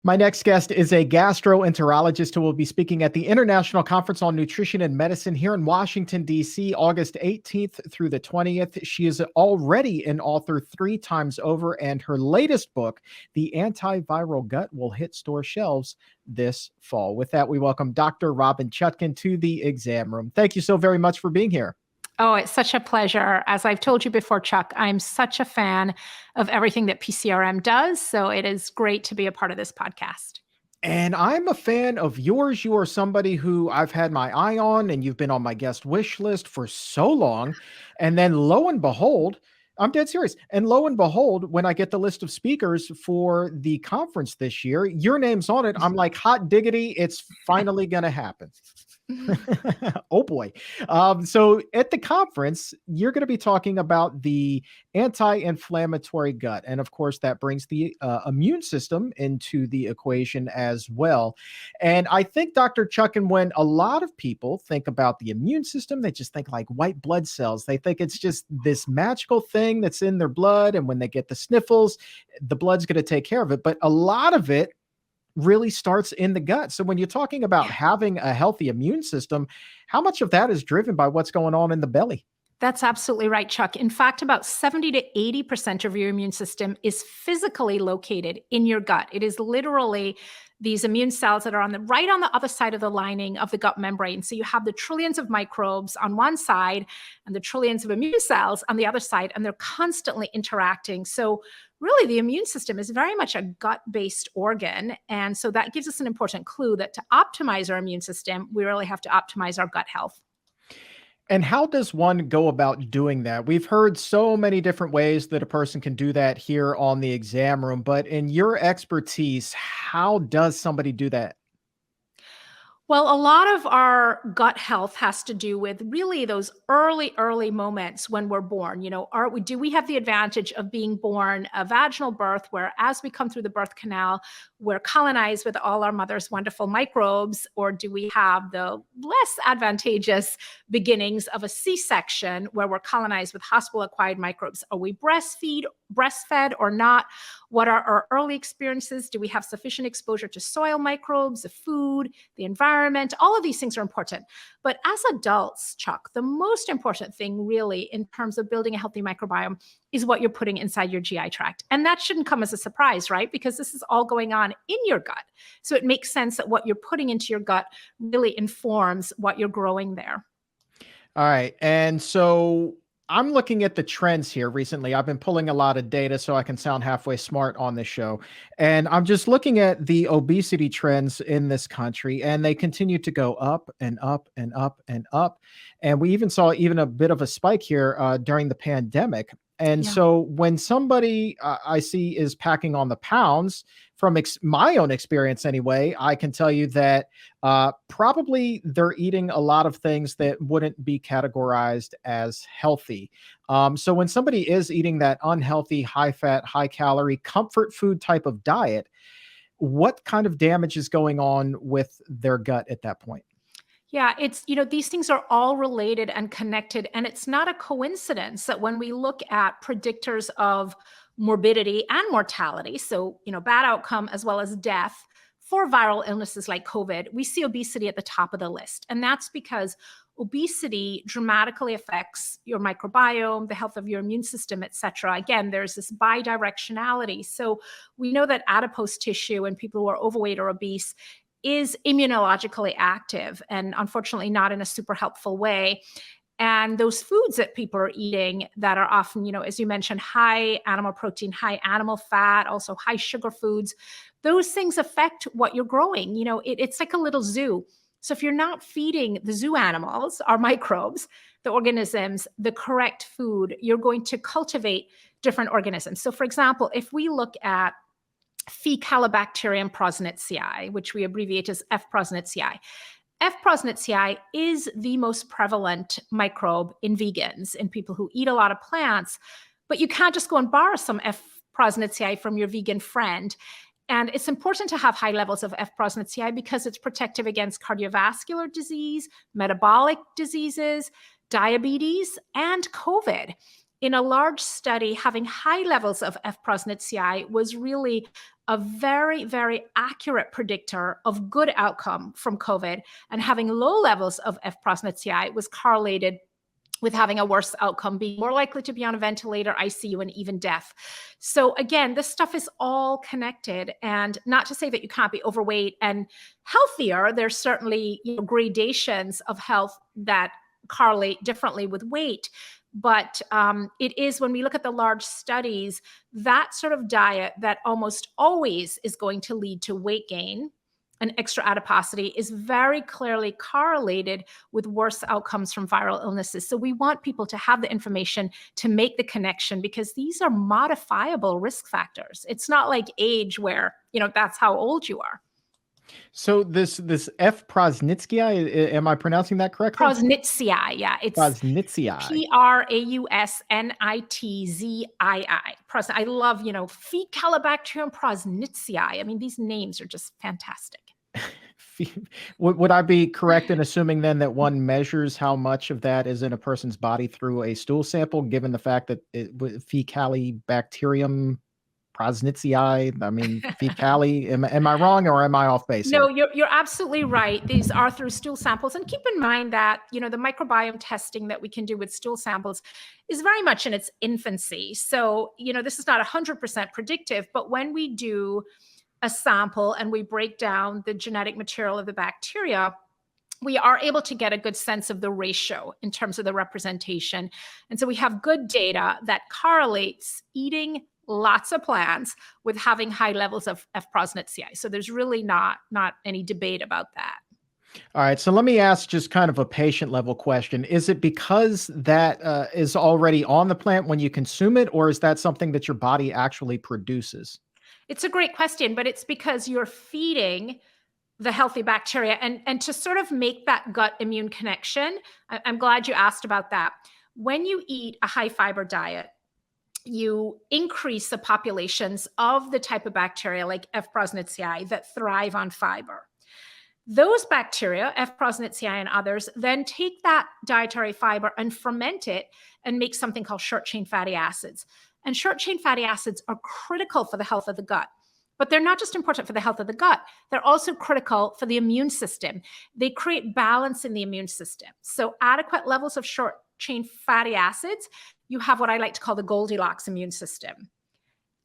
My next guest is a gastroenterologist who will be speaking at the International Conference on Nutrition and Medicine here in Washington, D.C., August 18th through the 20th. She is already an author 3 times over, and her latest book, The Antiviral Gut, will hit store shelves this fall. With that, we welcome Dr. Robynne Chutkan to the exam room. Thank you so very much for being here. Oh, it's such a pleasure. As I've told you before, Chuck, I'm such a fan of everything that PCRM does. So it is great to be a part of this podcast. And I'm a fan of yours. You are somebody who I've had my eye on, and you've been on my guest wish list for so long. And then lo and behold, I'm dead serious. And lo and behold, when I get the list of speakers for the conference this year, your name's on it. I'm like, hot diggity, it's finally going to happen. Oh boy. So at the conference, you're going to be talking about the anti-inflammatory gut. And of course, that brings the immune system into the equation as well. And I think, Dr. Chutkan, when a lot of people think about the immune system, they just think like white blood cells. They think it's just this magical thing that's in their blood. And when they get the sniffles, the blood's going to take care of it. But a lot of it really starts in the gut. So when you're talking about having a healthy immune system, how much of that is driven by what's going on in the belly? That's absolutely right, Chuck. In fact, about 70 to 80% of your immune system is physically located in your gut. It is literally these immune cells that are right on the other side of the lining of the gut membrane. So you have the trillions of microbes on one side and the trillions of immune cells on the other side, and they're constantly interacting. So really, the immune system is very much a gut-based organ. And so that gives us an important clue that to optimize our immune system, we really have to optimize our gut health. And how does one go about doing that? We've heard so many different ways that a person can do that here on the exam room, but in your expertise, how does somebody do that? Well, a lot of our gut health has to do with really those early moments when we're born. Do we have the advantage of being born a vaginal birth, where as we come through the birth canal, we're colonized with all our mother's wonderful microbes, or do we have the less advantageous beginnings of a C-section where we're colonized with hospital-acquired microbes? Are we breastfed or not? What are our early experiences? Do we have sufficient exposure to soil microbes, the food, the environment? All of these things are important. But as adults, Chuck, the most important thing really in terms of building a healthy microbiome is what you're putting inside your GI tract. And that shouldn't come as a surprise, right? Because this is all going on in your gut. So it makes sense that what you're putting into your gut really informs what you're growing there. All right. And so I'm looking at the trends here recently. I've been pulling a lot of data so I can sound halfway smart on this show. And I'm just looking at the obesity trends in this country, and they continue to go up and up and up and up. And we even saw a bit of a spike here during the pandemic. And so when somebody I see is packing on the pounds, from my own experience anyway, I can tell you that probably they're eating a lot of things that wouldn't be categorized as healthy. So when somebody is eating that unhealthy, high fat, high calorie, comfort food type of diet, what kind of damage is going on with their gut at that point? Yeah, these things are all related and connected. And it's not a coincidence that when we look at predictors of morbidity and mortality, so, bad outcome as well as death for viral illnesses like COVID, we see obesity at the top of the list. And that's because obesity dramatically affects your microbiome, the health of your immune system, et cetera. Again, there's this bidirectionality. So we know that adipose tissue in people who are overweight or obese is immunologically active, and unfortunately not in a super helpful way. And those foods that people are eating that are often, as you mentioned, high animal protein, high animal fat, also high sugar foods, those things affect what you're growing. It's like a little zoo. So if you're not feeding the zoo animals, our microbes, the organisms, the correct food, you're going to cultivate different organisms. So for example, if we look at Faecalibacterium prosnitzi, which we abbreviate as F. prosnitzi. F. prosnitzi is the most prevalent microbe in vegans, in people who eat a lot of plants, but you can't just go and borrow some F. prosnitzi from your vegan friend. And it's important to have high levels of F. prosnitzi because it's protective against cardiovascular disease, metabolic diseases, diabetes, and COVID. in a large study, having high levels of F. prosnitzi was really a very, very accurate predictor of good outcome from COVID, and having low levels of F. prosnitzi was correlated with having a worse outcome, being more likely to be on a ventilator, ICU, and even death. So again, this stuff is all connected, and not to say that you can't be overweight and healthier. There's certainly, you know, gradations of health that correlate differently with weight. But it is, when we look at the large studies, that sort of diet that almost always is going to lead to weight gain and extra adiposity is very clearly correlated with worse outcomes from viral illnesses. So we want people to have the information to make the connection, because these are modifiable risk factors. It's not like age where, you know, that's how old you are. So this F. prosnitzi, am I pronouncing that correctly? Prosnitzi, yeah. It's Prosnitzi. Prausnitzii. I love, you know, Faecalibacterium prosnitzi. I mean, these names are just fantastic. Would I be correct in assuming then that one measures how much of that is in a person's body through a stool sample, given the fact that Faecalibacterium prosnitzi, I mean, fecali, am I wrong or am I off base No, here? you're absolutely right. These are through stool samples. And keep in mind that, you know, the microbiome testing that we can do with stool samples is very much in its infancy. So, you know, this is not 100% predictive, but when we do a sample and we break down the genetic material of the bacteria, we are able to get a good sense of the ratio in terms of the representation. And so we have good data that correlates eating lots of plants with having high levels of F. prosnitzi. So there's really not any debate about that. All right. So let me ask just kind of a patient level question. Is it because that is already on the plant when you consume it, or is that something that your body actually produces? It's a great question, but it's because you're feeding the healthy bacteria. And to sort of make that gut immune connection, I'm glad you asked about that. When you eat a high fiber diet, you increase the populations of the type of bacteria like F. prosnitzi that thrive on fiber. Those bacteria, F. prosnitzi and others, then take that dietary fiber and ferment it and make something called short-chain fatty acids. And short-chain fatty acids are critical for the health of the gut. But they're not just important for the health of the gut, they're also critical for the immune system. They create balance in the immune system. So adequate levels of short-chain fatty acids, you have what I like to call the Goldilocks immune system.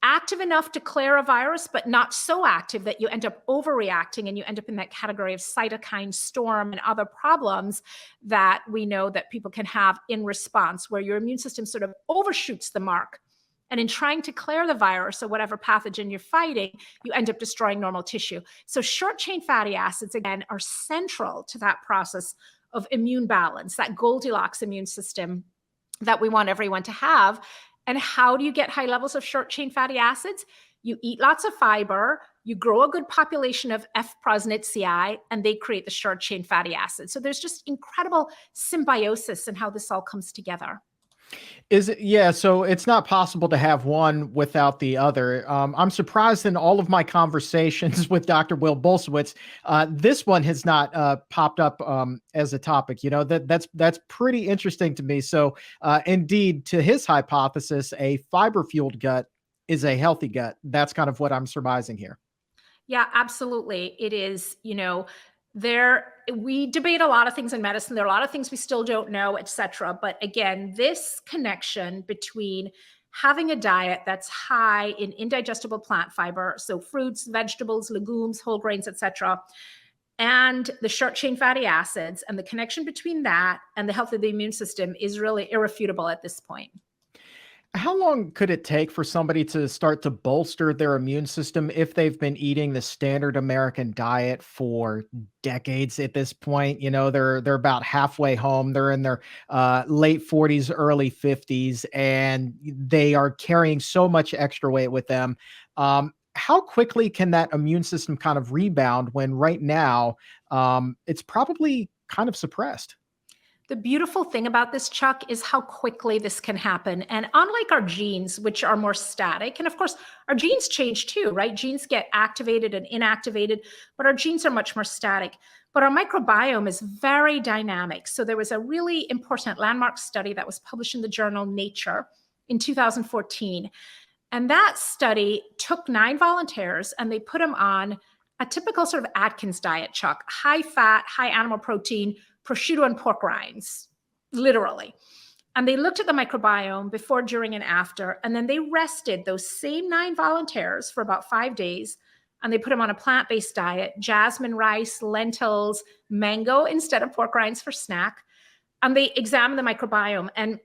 Active enough to clear a virus, but not so active that you end up overreacting and you end up in that category of cytokine storm and other problems that we know that people can have in response, where your immune system sort of overshoots the mark. And in trying to clear the virus or whatever pathogen you're fighting, you end up destroying normal tissue. So short-chain fatty acids, again, are central to that process of immune balance, that Goldilocks immune system that we want everyone to have. And how do you get high levels of short-chain fatty acids? You eat lots of fiber, you grow a good population of F. prosnitzi, and they create the short-chain fatty acids. So there's just incredible symbiosis in how this all comes together. Is it? Yeah. So it's not possible to have one without the other. I'm surprised in all of my conversations with Dr. Will Bolsewitz, this one has not popped up as a topic. You know, that's pretty interesting to me. So indeed, to his hypothesis, a fiber-fueled gut is a healthy gut. That's kind of what I'm surmising here. Yeah, absolutely. It is, you know, we debate a lot of things in medicine. There are a lot of things we still don't know, et cetera. But again, this connection between having a diet that's high in indigestible plant fiber, so fruits, vegetables, legumes, whole grains, et cetera, and the short-chain fatty acids, and the connection between that and the health of the immune system is really irrefutable at this point. How long could it take for somebody to start to bolster their immune system if they've been eating the standard American diet for decades at this point? You know, they're about halfway home. They're in their late 40s, early 50s, and they are carrying so much extra weight with them. How quickly can that immune system kind of rebound when right now it's probably kind of suppressed? The beautiful thing about this, Chuck, is how quickly this can happen. And unlike our genes, which are more static, and of course, our genes change too, right? Genes get activated and inactivated, but our genes are much more static. But our microbiome is very dynamic. So there was a really important landmark study that was published in the journal Nature in 2014. And that study took 9 volunteers and they put them on a typical sort of Atkins diet, Chuck: high fat, high animal protein, prosciutto and pork rinds, literally. And they looked at the microbiome before, during, and after. And then they rested those same 9 volunteers for about 5 days. And they put them on a plant-based diet: jasmine rice, lentils, mango instead of pork rinds for snack. And they examined the microbiome. And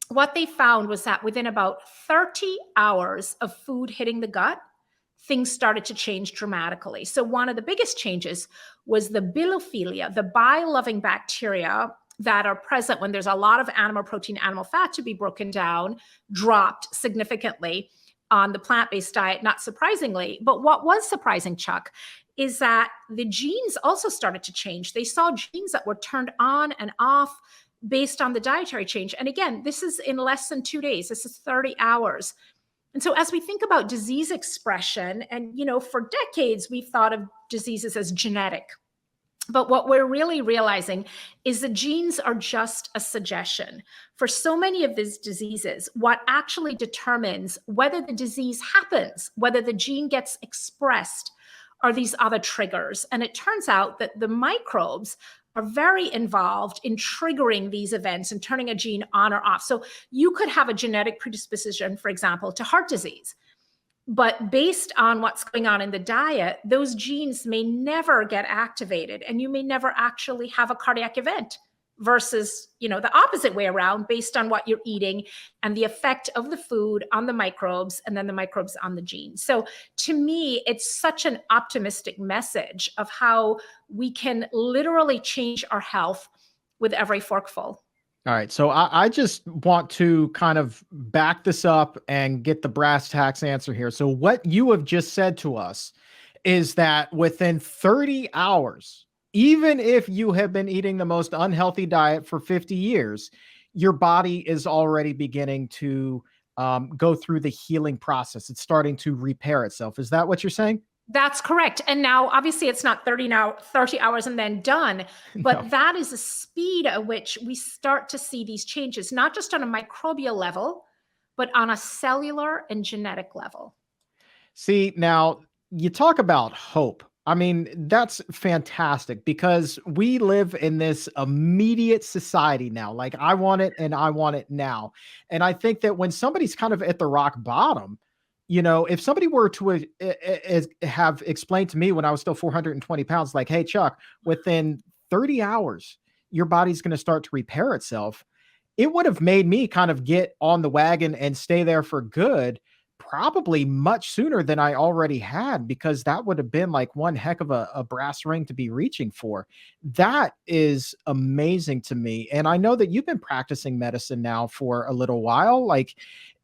what they found was that within about 30 hours of food hitting the gut, things started to change dramatically. So one of the biggest changes was the bibliophilia, the bile-loving bacteria that are present when there's a lot of animal protein, animal fat to be broken down, dropped significantly on the plant-based diet, not surprisingly. But what was surprising, Chuck, is that the genes also started to change. They saw genes that were turned on and off based on the dietary change. And again, this is in less than 2 days. This is 30 hours. And so as we think about disease expression, and for decades, we've thought of diseases as genetic. But what we're really realizing is the genes are just a suggestion. For so many of these diseases, what actually determines whether the disease happens, whether the gene gets expressed, are these other triggers. And it turns out that the microbes are very involved in triggering these events and turning a gene on or off. So you could have a genetic predisposition, for example, to heart disease. But based on what's going on in the diet, those genes may never get activated, and you may never actually have a cardiac event, versus, the opposite way around, based on what you're eating and the effect of the food on the microbes and then the microbes on the genes. So to me, it's such an optimistic message of how we can literally change our health with every forkful. All right. So I just want to kind of back this up and get the brass tacks answer here. So what you have just said to us is that within 30 hours, even if you have been eating the most unhealthy diet for 50 years, your body is already beginning to go through the healing process. It's starting to repair itself. Is that what you're saying? That's correct. And now, obviously, it's not 30 hours and then done, but No. that is a speed at which we start to see these changes, not just on a microbial level, but on a cellular and genetic level. See, now you talk about hope. I mean, that's fantastic because we live in this immediate society now. Like, I want it and I want it now. And I think that when somebody's kind of at the rock bottom, if somebody were to have explained to me when I was still 420 pounds, like, hey, Chuck, within 30 hours, your body's going to start to repair itself, it would have made me kind of get on the wagon and stay there for good, probably much sooner than I already had, because that would have been like one heck of a brass ring to be reaching for. That is amazing to me. And I know that you've been practicing medicine now for a little while. Like,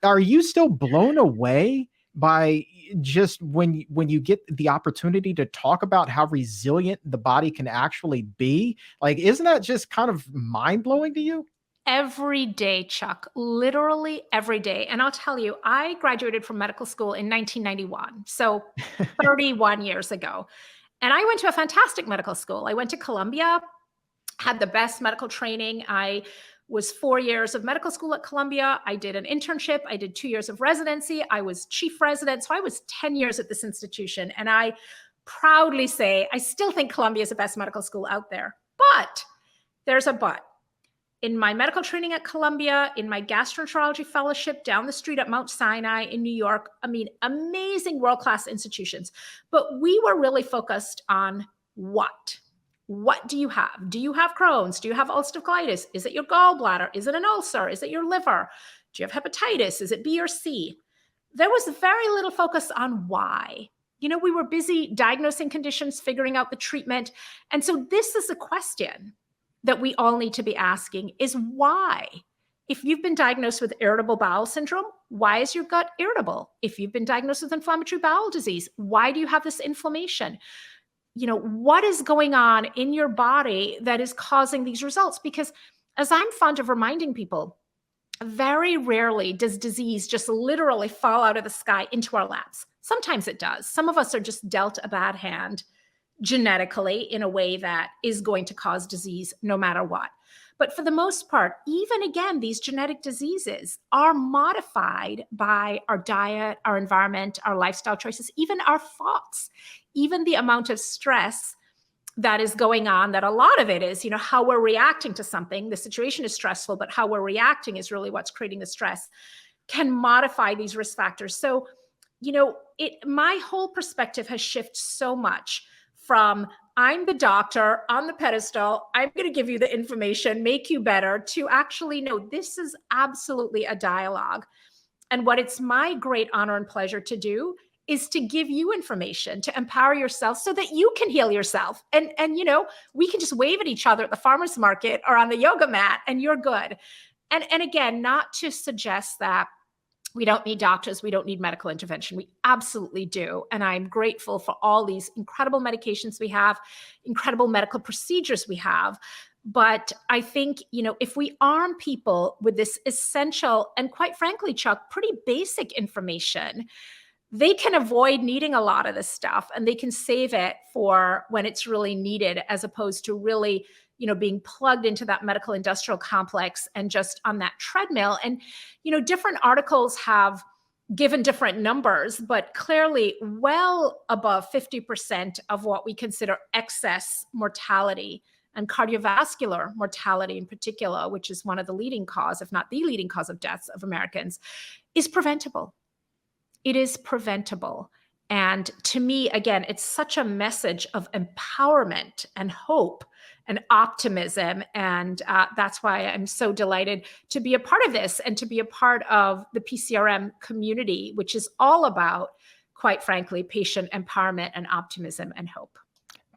are you still blown away by just when you get the opportunity to talk about how resilient the body can actually be? Like, isn't that just kind of mind blowing to you? Every day, Chuck, literally every day. And I'll tell you, I graduated from medical school in 1991, so 31 years ago. And I went to a fantastic medical school. I went to Columbia, had the best medical training. I was 4 years of medical school at Columbia. I did an internship. I did 2 years of residency. I was chief resident. So I was 10 years at this institution. And I proudly say, I still think Columbia is the best medical school out there. But there's a but. In my medical training at Columbia, in my gastroenterology fellowship down the street at Mount Sinai in New York, I mean, amazing world-class institutions. But we were really focused on what? What do you have? Do you have Crohn's? Do you have ulcerative colitis? Is it your gallbladder? Is it an ulcer? Is it your liver? Do you have hepatitis? Is it B or C? There was very little focus on why. We were busy diagnosing conditions, figuring out the treatment. And so this is a question that we all need to be asking, is why? If you've been diagnosed with irritable bowel syndrome, why is your gut irritable? If you've been diagnosed with inflammatory bowel disease, why do you have this inflammation? What is going on in your body that is causing these results? Because as I'm fond of reminding people, very rarely does disease just literally fall out of the sky into our laps. Sometimes it does. Some of us are just dealt a bad hand, genetically in a way that is going to cause disease no matter what. But for the most part, even again, these genetic diseases are modified by our diet, our environment, our lifestyle choices, even our thoughts, even the amount of stress that is going on, that a lot of it is, how we're reacting to something. The situation is stressful, but how we're reacting is really what's creating the stress, can modify these risk factors. So, my whole perspective has shifted so much from I'm the doctor on the pedestal, I'm going to give you the information, make you better, to actually, no, this is absolutely a dialogue. And what it's my great honor and pleasure to do is to give you information, to empower yourself so that you can heal yourself. And we can just wave at each other at the farmer's market or on the yoga mat and you're good. And again, not to suggest that we don't need doctors, we don't need medical intervention. We absolutely do. And I'm grateful for all these incredible medications we have, incredible medical procedures we have. But I think, if we arm people with this essential and, quite frankly, Chuck, pretty basic information, they can avoid needing a lot of this stuff and they can save it for when it's really needed, as opposed to really, being plugged into that medical industrial complex and just on that treadmill. And, different articles have given different numbers, but clearly well above 50% of what we consider excess mortality and cardiovascular mortality in particular, which is one of the leading cause, if not the leading cause of deaths of Americans, is preventable. It is preventable. And to me, again, it's such a message of empowerment and hope and optimism. And that's why I'm so delighted to be a part of this and to be a part of the PCRM community, which is all about, quite frankly, patient empowerment and optimism and hope.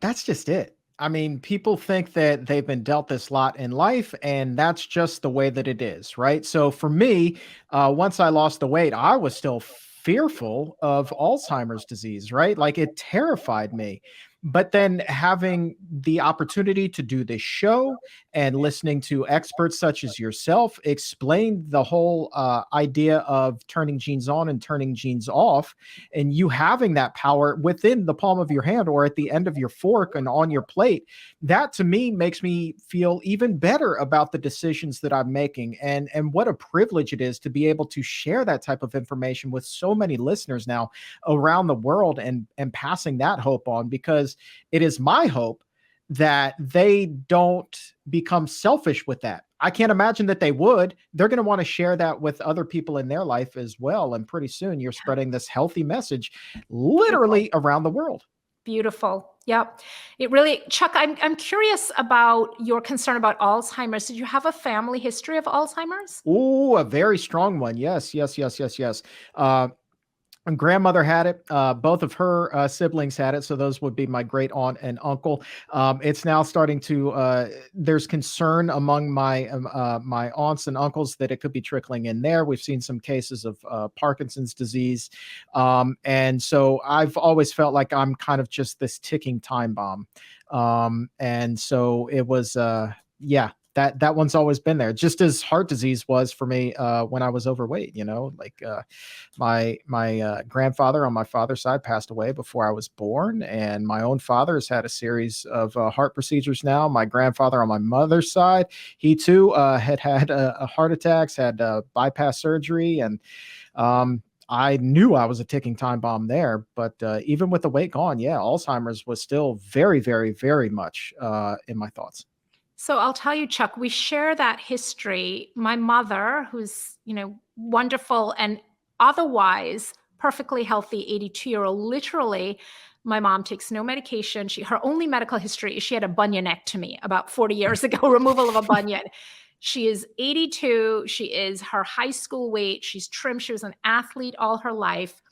That's just it. I mean, people think that they've been dealt this lot in life, and that's just the way that it is, right? So for me, once I lost the weight, I was still fearful of Alzheimer's disease, right? Like it terrified me. But then having the opportunity to do this show and listening to experts such as yourself explain the whole idea of turning genes on and turning genes off, and you having that power within the palm of your hand or at the end of your fork and on your plate, that to me makes me feel even better about the decisions that I'm making. And what a privilege it is to be able to share that type of information with so many listeners now around the world, and passing that hope on, because it is my hope that they don't become selfish with that. I can't imagine that they would. They're going to want to share that with other people in their life as well. And pretty soon you're spreading this healthy message literally around the world. Beautiful. Yep. It really, Chuck, I'm curious about your concern about Alzheimer's. Did you have a family history of Alzheimer's? Oh, a very strong one. Yes. And grandmother had it. Both of her siblings had it. So those would be my great aunt and uncle. It's now starting to, there's concern among my aunts and uncles that it could be trickling in there. We've seen some cases of Parkinson's disease. And so I've always felt like I'm kind of just this ticking time bomb. And so it was, that one's always been there, just as heart disease was for me when I was overweight. My grandfather on my father's side passed away before I was born, and my own father has had a series of heart procedures now. My grandfather on my mother's side, he too had a heart attacks, had bypass surgery, and I knew I was a ticking time bomb there. But even with the weight gone, Alzheimer's was still very, very, very much in my thoughts. So I'll tell you, Chuck, we share that history. My mother, who's, wonderful and otherwise perfectly healthy 82-year-old, literally, my mom takes no medication. Her only medical history is she had a bunionectomy about 40 years ago, removal of a bunion. She is 82. She is her high school weight. She's trim. She was an athlete all her life,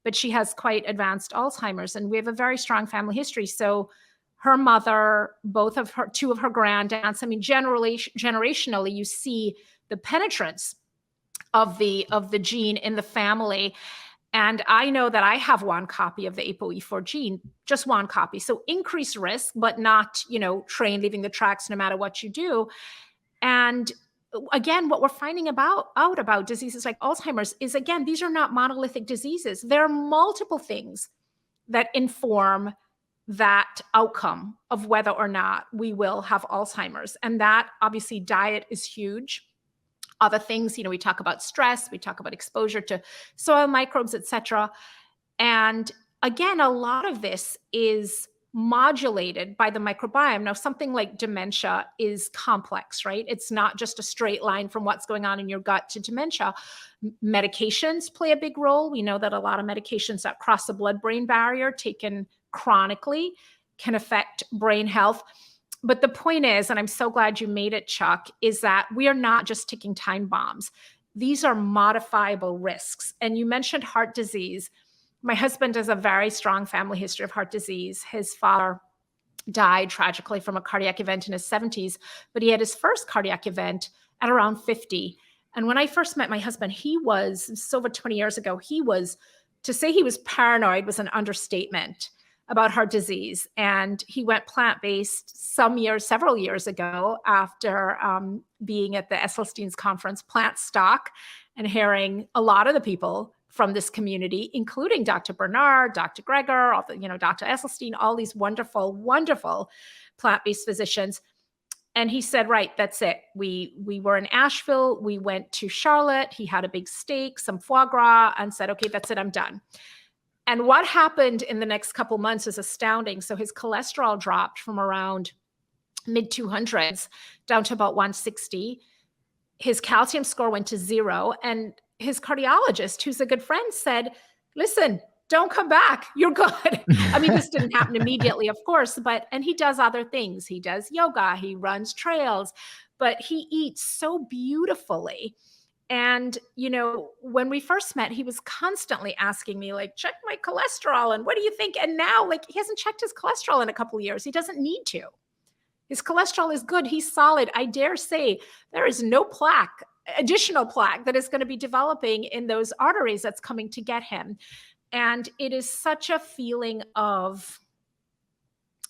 but she has quite advanced Alzheimer's, and we have a very strong family history. So her mother, two of her granddads, I mean, generationally, you see the penetrance of the gene in the family. And I know that I have one copy of the ApoE4 gene, just one copy. So increased risk, but not, train leaving the tracks no matter what you do. And again, what we're finding out about diseases like Alzheimer's is, again, these are not monolithic diseases. There are multiple things that inform that outcome of whether or not we will have Alzheimer's. And that obviously diet is huge. Other things, we talk about stress, we talk about exposure to soil microbes, etc. And again, a lot of this is modulated by the microbiome. Now, something like dementia is complex, right? It's not just a straight line from what's going on in your gut to dementia. Medications play a big role. We know that a lot of medications that cross the blood-brain barrier, taken chronically, can affect brain health. But the point is, and I'm so glad you made it, Chuck, is that we are not just ticking time bombs. These are modifiable risks. And you mentioned heart disease. My husband has a very strong family history of heart disease. His father died tragically from a cardiac event in his 70s, but he had his first cardiac event at around 50. And when I first met my husband, over 20 years ago, to say he was paranoid was an understatement about heart disease. And he went plant-based several years ago after being at the Esselstyn's conference, Plant Stock, and hearing a lot of the people from this community, including Dr. Bernard, Dr. Greger, Dr. Esselstyn, all these wonderful, wonderful plant-based physicians. And he said, right, that's it. We were in Asheville. We went to Charlotte. He had a big steak, some foie gras, and said, okay, that's it, I'm done. And what happened in the next couple months is astounding. So his cholesterol dropped from around mid 200s down to about 160. His calcium score went to 0. And his cardiologist, who's a good friend, said, listen, don't come back. You're good. I mean, this didn't happen immediately, of course, and he does other things. He does yoga, he runs trails, but he eats so beautifully. And, when we first met, he was constantly asking me, like, check my cholesterol. And what do you think? And now, he hasn't checked his cholesterol in a couple of years. He doesn't need to. His cholesterol is good. He's solid. I dare say there is no additional plaque that is going to be developing in those arteries that's coming to get him. And it is such a feeling of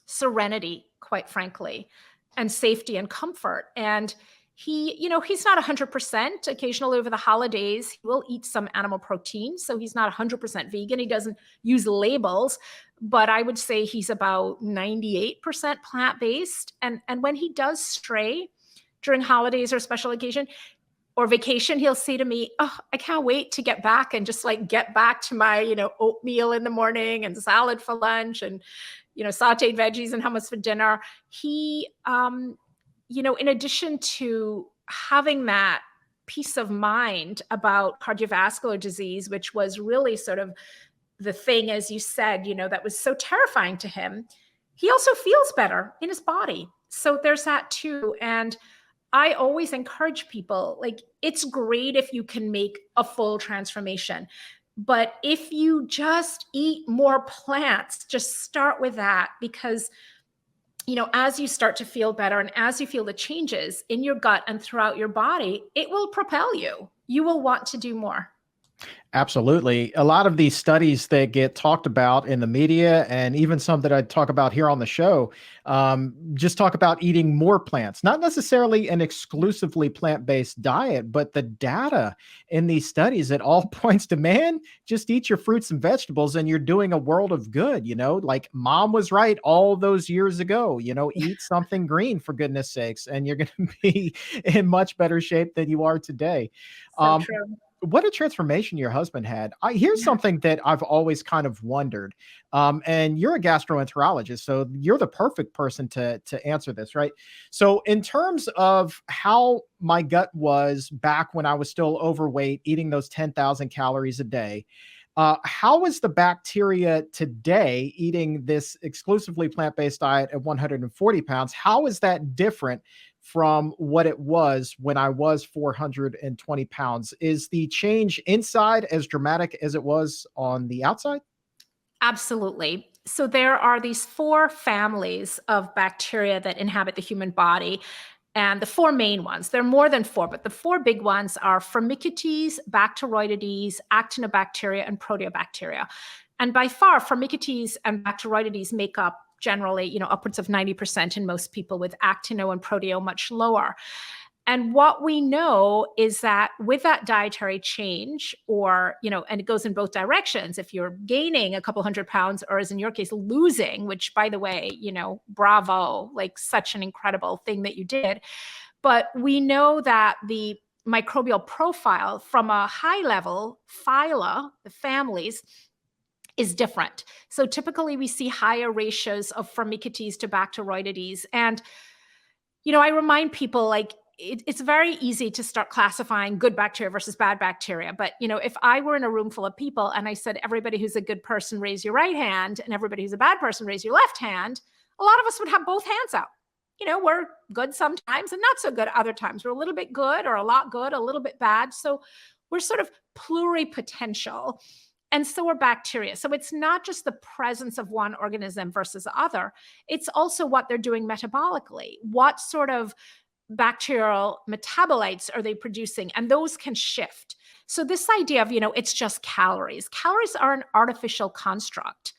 serenity, quite frankly, and safety and comfort. And he's not 100%. Occasionally over the holidays, he will eat some animal protein. So he's not 100% vegan. He doesn't use labels, but I would say he's about 98% plant-based. And when he does stray during holidays or special occasion or vacation, he'll say to me, oh, I can't wait to get back and just get back to my, oatmeal in the morning and salad for lunch and, sauteed veggies and hummus for dinner. He, in addition to having that peace of mind about cardiovascular disease, which was really sort of the thing, as you said, that was so terrifying to him, he also feels better in his body. So there's that too. And I always encourage people, it's great if you can make a full transformation, but if you just eat more plants, just start with that, because as you start to feel better and as you feel the changes in your gut and throughout your body, it will propel you. You will want to do more. Absolutely. A lot of these studies that get talked about in the media, and even some that I talk about here on the show, just talk about eating more plants, not necessarily an exclusively plant-based diet, but the data in these studies, it all points to, man, just eat your fruits and vegetables and you're doing a world of good. Like mom was right all those years ago, eat something green for goodness sakes, and you're going to be in much better shape than you are today. So true. What a transformation your husband had. Here's something that I've always kind of wondered. And you're a gastroenterologist, so you're the perfect person to answer this, right? So in terms of how my gut was back when I was still overweight, eating those 10,000 calories a day, how is the bacteria today, eating this exclusively plant-based diet at 140 pounds? How is that different from what it was when I was 420 pounds? Is the change inside as dramatic as it was on the outside? Absolutely. So there are these 4 families of bacteria that inhabit the human body. And the 4 main ones, there are more than 4, but the 4 big ones are Firmicutes, Bacteroidetes, Actinobacteria, and Proteobacteria. And by far, Firmicutes and Bacteroidetes make up generally, upwards of 90% in most people, with Actino and Proteo much lower. And what we know is that with that dietary change, or, and it goes in both directions. If you're gaining a couple 100 pounds, or as in your case, losing, which by the way, bravo, like such an incredible thing that you did. But we know that the microbial profile from a high level phyla, the families, is different. So typically we see higher ratios of Firmicutes to Bacteroidetes. And, I remind people, like, it's very easy to start classifying good bacteria versus bad bacteria. But, if I were in a room full of people and I said, everybody who's a good person, raise your right hand, and everybody who's a bad person, raise your left hand, a lot of us would have both hands out. We're good sometimes and not so good other times. We're a little bit good, or a lot good, a little bit bad. So we're sort of pluripotential. And so are bacteria. So it's not just the presence of one organism versus the other. It's also what they're doing metabolically. What sort of bacterial metabolites are they producing? And those can shift. So this idea of, it's just calories. Calories are an artificial construct.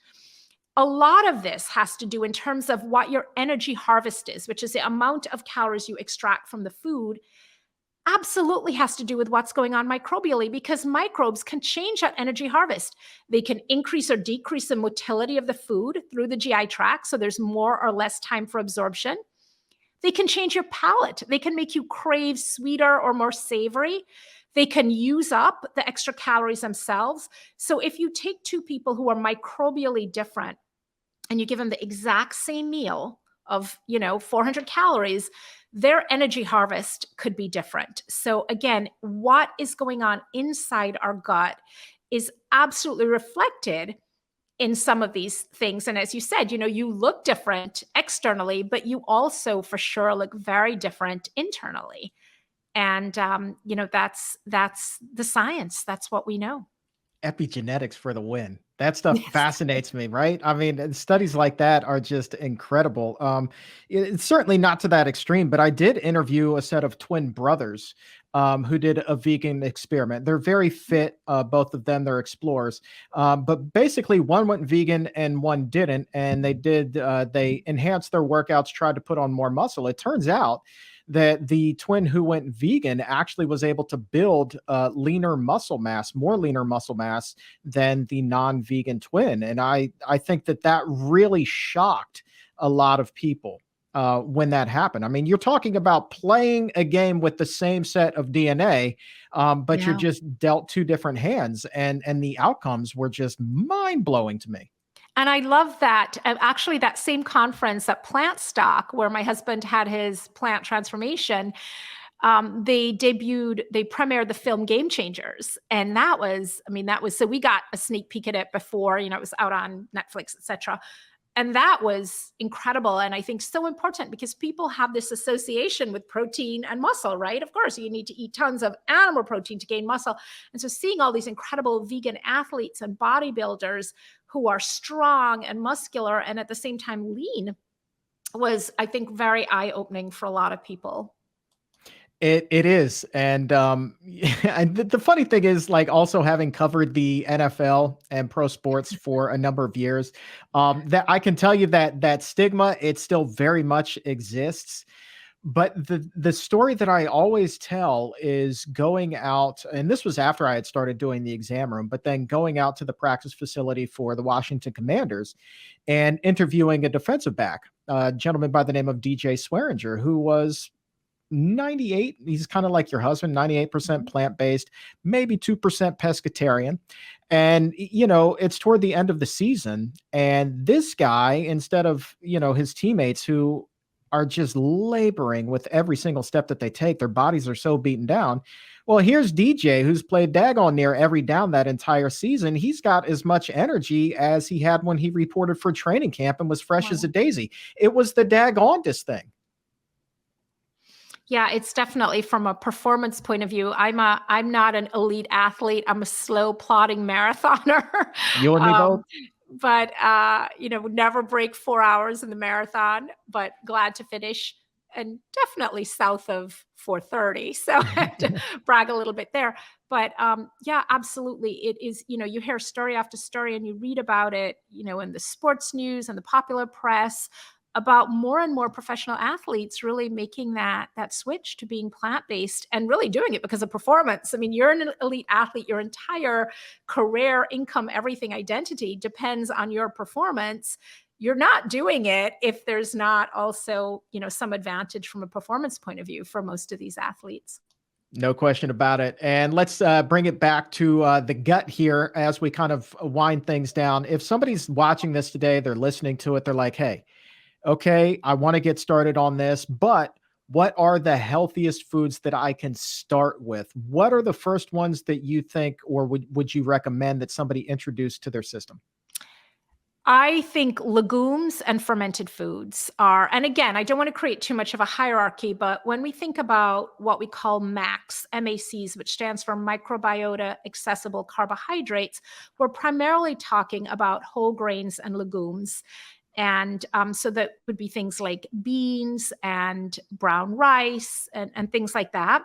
A lot of this has to do in terms of what your energy harvest is, which is the amount of calories you extract from the food. Absolutely has to do with what's going on microbially, because microbes can change that energy harvest. They can increase or decrease the motility of the food through the GI tract, so there's more or less time for absorption. They can change your palate. They can make you crave sweeter or more savory. They can use up the extra calories themselves. So if you take two people who are microbially different and you give them the exact same meal of, 400 calories, their energy harvest could be different. So again, what is going on inside our gut is absolutely reflected in some of these things. And as you said, you look different externally, but you also for sure look very different internally. And, that's the science. That's what we know. Epigenetics for the win. That stuff Yes. fascinates me, right? I mean, and studies like that are just incredible. It's certainly not to that extreme, but I did interview a set of twin brothers who did a vegan experiment. They're very fit, both of them. They're explorers, but basically, one went vegan and one didn't, and they enhanced their workouts, tried to put on more muscle. It turns out that the twin who went vegan actually was able to build leaner muscle mass, more leaner muscle mass than the non-vegan twin. And I think that really shocked a lot of people when that happened. I mean, you're talking about playing a game with the same set of DNA, but you're Yeah. just dealt two different hands, and the outcomes were just mind-blowing to me. And I love that. Actually, that same conference at Plant Stock, where my husband had his plant transformation, they premiered the film Game Changers. And that was, so we got a sneak peek at it before, it was out on Netflix, etc. And that was incredible. And I think so important, because people have this association with protein and muscle, right? Of course, you need to eat tons of animal protein to gain muscle. And so seeing all these incredible vegan athletes and bodybuilders who are strong and muscular and at the same time lean was, I think, very eye-opening for a lot of people. It is, and and the funny thing is, like, also having covered the NFL and pro sports for a number of years, that I can tell you that stigma, it still very much exists. But the story that I always tell is going out, and this was after I had started doing the exam room, but then going out to the practice facility for the Washington Commanders and interviewing a defensive back, a gentleman by the name of DJ Swearinger, who was 98. He's kind of like your husband, 98% plant-based, maybe 2% pescatarian. And, it's toward the end of the season. And this guy, instead of, his teammates who are just laboring with every single step that they take, their bodies are so beaten down. Well, here's DJ, who's played daggone near every down that entire season. He's got as much energy as he had when he reported for training camp and was fresh as a daisy. It was the daggondest thing. Yeah, it's definitely from a performance point of view. I'm not an elite athlete. I'm a slow plodding marathoner. You and me both. But never break 4 hours in the marathon, but glad to finish, and definitely south of 4:30. So I have to brag a little bit there. But yeah, absolutely. It is, you hear story after story and you read about it, in the sports news and the popular press. about more and more professional athletes really making that switch to being plant-based and really doing it because of performance. I mean, you're an elite athlete, your entire career, income, everything, identity depends on your performance. You're not doing it if there's not also, some advantage from a performance point of view for most of these athletes. No question about it. And let's bring it back to the gut here as we kind of wind things down. If somebody's watching this today, they're listening to it, they're like, hey, okay, I want to get started on this, but what are the healthiest foods that I can start with? What are the first ones that you think, or would you recommend that somebody introduce to their system? I think legumes and fermented foods are, and again, I don't want to create too much of a hierarchy, but when we think about what we call MACs, which stands for microbiota accessible carbohydrates, we're primarily talking about whole grains and legumes. And so that would be things like beans and brown rice and things like that.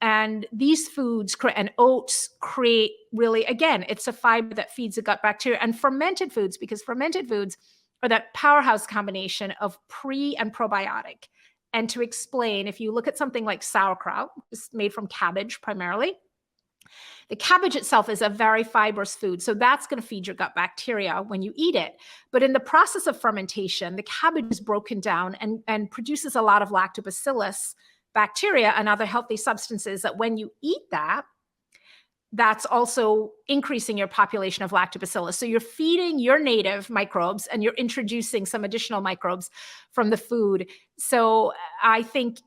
And these foods and oats create really, again, it's a fiber that feeds the gut bacteria. And fermented foods, because fermented foods are that powerhouse combination of pre and probiotic. And to explain, if you look at something like sauerkraut, it's made from cabbage primarily. The cabbage itself is a very fibrous food. So that's going to feed your gut bacteria when you eat it. But in the process of fermentation, the cabbage is broken down and produces a lot of lactobacillus bacteria and other healthy substances that when you eat that, that's also increasing your population of lactobacillus. So you're feeding your native microbes and you're introducing some additional microbes from the food. So I think,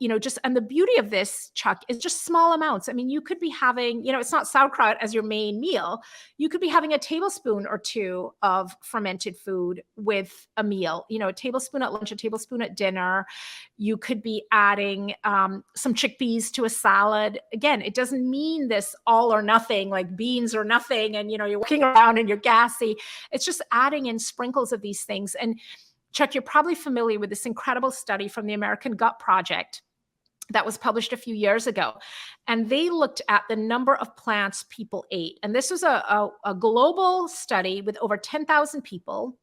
and the beauty of this, Chuck, is just small amounts. I mean, you could be having, it's not sauerkraut as your main meal. You could be having a tablespoon or two of fermented food with a meal, a tablespoon at lunch, a tablespoon at dinner. You could be adding some chickpeas to a salad. Again, it doesn't mean this all or nothing, like beans or nothing. And, you're walking around and you're gassy. It's just adding in sprinkles of these things. And Chuck, you're probably familiar with this incredible study from the American Gut Project that was published a few years ago. And they looked at the number of plants people ate. And this was a global study with over 10,000 people.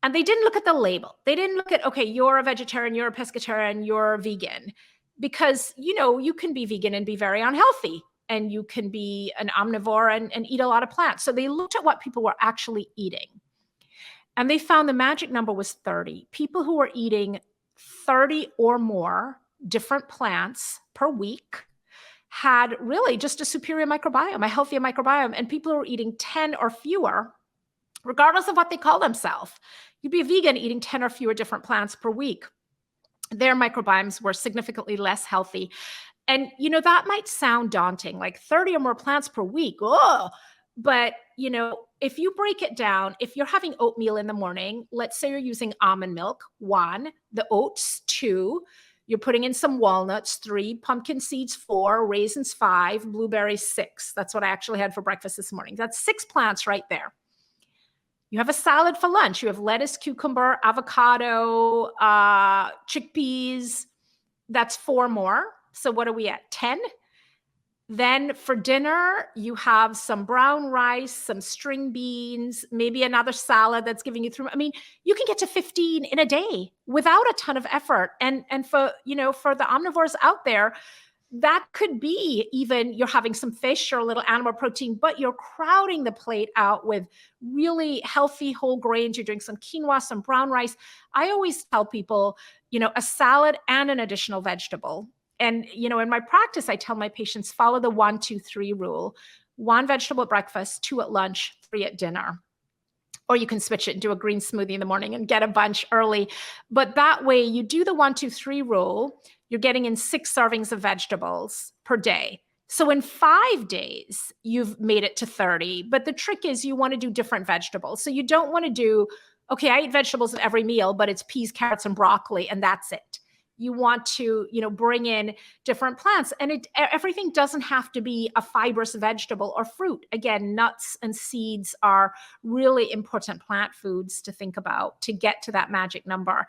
And they didn't look at the label. They didn't look at, okay, you're a vegetarian, you're a pescatarian, you're a vegan. Because, you can be vegan and be very unhealthy. And you can be an omnivore and eat a lot of plants. So they looked at what people were actually eating. And they found the magic number was 30. People who were eating 30 or more different plants per week had really just a superior microbiome, a healthier microbiome. And people who were eating 10 or fewer, regardless of what they call themselves, you'd be a vegan eating 10 or fewer different plants per week. Their microbiomes were significantly less healthy. And, that might sound daunting, like 30 or more plants per week. Oh, but, if you break it down, if you're having oatmeal in the morning, let's say you're using almond milk, 1, the oats, 2, you're putting in some walnuts, 3, pumpkin seeds, 4, raisins, 5, blueberries, 6. That's what I actually had for breakfast this morning. That's 6 plants right there. You have a salad for lunch. You have lettuce, cucumber, avocado, chickpeas. That's 4 more. So what are we at? 10? Then for dinner, you have some brown rice, some string beans, maybe another salad that's giving you through. I mean, you can get to 15 in a day without a ton of effort. And for, for the omnivores out there, that could be even you're having some fish or a little animal protein, but you're crowding the plate out with really healthy whole grains. You're doing some quinoa, some brown rice. I always tell people, a salad and an additional vegetable. And, in my practice, I tell my patients, follow the 1, 2, 3 rule. 1 vegetable at breakfast, 2 at lunch, 3 at dinner. Or you can switch it and do a green smoothie in the morning and get a bunch early. But that way you do the 1, 2, 3 rule, you're getting in 6 servings of vegetables per day. So in 5 days, you've made it to 30. But the trick is you want to do different vegetables. So you don't want to do, okay, I eat vegetables at every meal, but it's peas, carrots, and broccoli, and that's it. You want to, bring in different plants, and everything doesn't have to be a fibrous vegetable or fruit. Again, nuts and seeds are really important plant foods to think about to get to that magic number.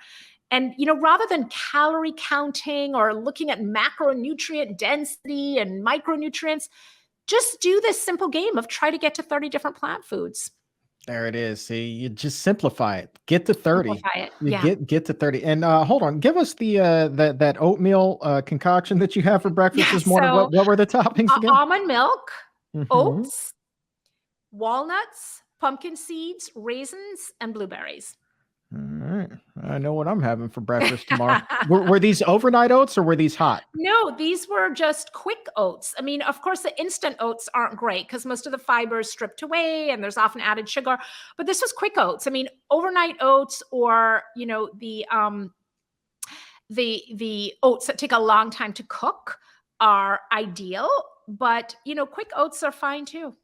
And, rather than calorie counting or looking at macronutrient density and micronutrients, just do this simple game of try to get to 30 different plant foods. There it is. See, you just simplify it. Get to 30. Simplify it. You Yeah. get to 30. And hold on, give us the that oatmeal concoction that you have for breakfast Yeah. this morning. So What were the toppings again? almond milk, Hmm. oats, walnuts, pumpkin seeds, raisins, and blueberries. All right. I know what I'm having for breakfast tomorrow. Were these overnight oats or were these hot? No, these were just quick oats. I mean, of course, the instant oats aren't great because most of the fiber is stripped away and there's often added sugar. But this was quick oats. I mean, overnight oats or the oats that take a long time to cook are ideal. But quick oats are fine too.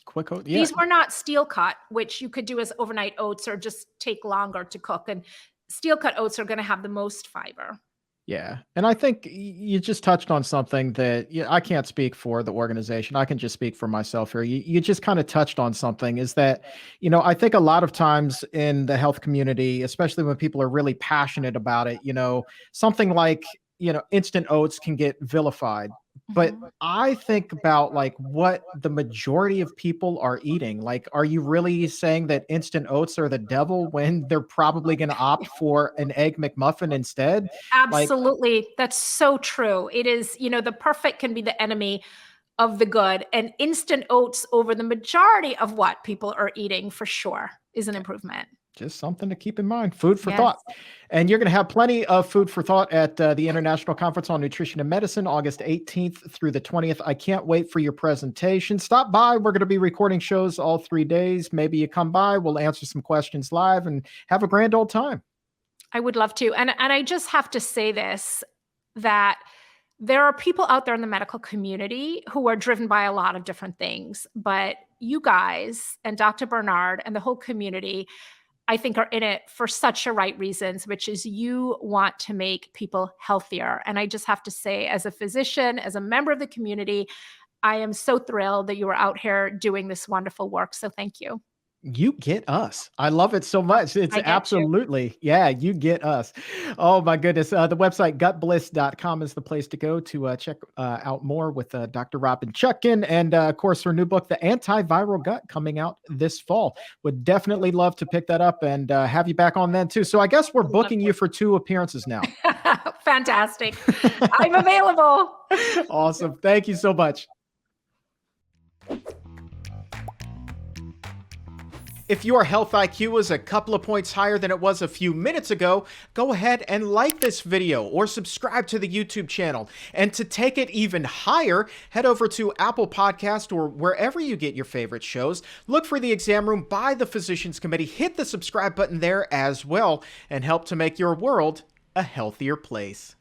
Quick oat. Yeah. These were not steel cut, which you could do as overnight oats or just take longer to cook. And steel cut oats are going to have the most fiber. Yeah. And I think you just touched on something that I can't speak for the organization. I can just speak for myself here. You just kind of touched on something is that, I think a lot of times in the health community, especially when people are really passionate about it, something like, instant oats can get vilified. But Mhm. I think about like what the majority of people are eating. Like, are you really saying that instant oats are the devil when they're probably going to opt for an egg McMuffin instead? Like, Absolutely. That's so true. It is, the perfect can be the enemy of the good, and instant oats over the majority of what people are eating for sure is an improvement. just something to keep in mind. Food for Yes. thought. And you're going to have plenty of food for thought at the International Conference on Nutrition and Medicine, August 18th through the 20th. I can't wait for your presentation. Stop by. We're going to be recording shows all 3 days. Maybe you come by. We'll answer some questions live and have a grand old time. I would love to. And I just have to say this, that there are people out there in the medical community who are driven by a lot of different things, but you guys and Dr. Bernard and the whole community, I think, are in it for such a right reasons, which is you want to make people healthier. And I just have to say, as a physician, as a member of the community, I am so thrilled that you are out here doing this wonderful work. So thank you. You get us. I love it so much. It's I get you. absolutely, yeah, you get us. Oh my goodness. The website gutbliss.com is the place to go to check out more with Dr. Robynne Chutkan. And of course, her new book, The Antiviral Gut, coming out this fall. Would definitely love to pick that up and have you back on then too. So I guess we're booking you for 2 appearances now. Fantastic. I'm available. Awesome. Thank you so much. If your health IQ is a couple of points higher than it was a few minutes ago, go ahead and like this video or subscribe to the YouTube channel. And to take it even higher, head over to Apple Podcast or wherever you get your favorite shows. Look for The Exam Room by the Physicians Committee. Hit the subscribe button there as well and help to make your world a healthier place.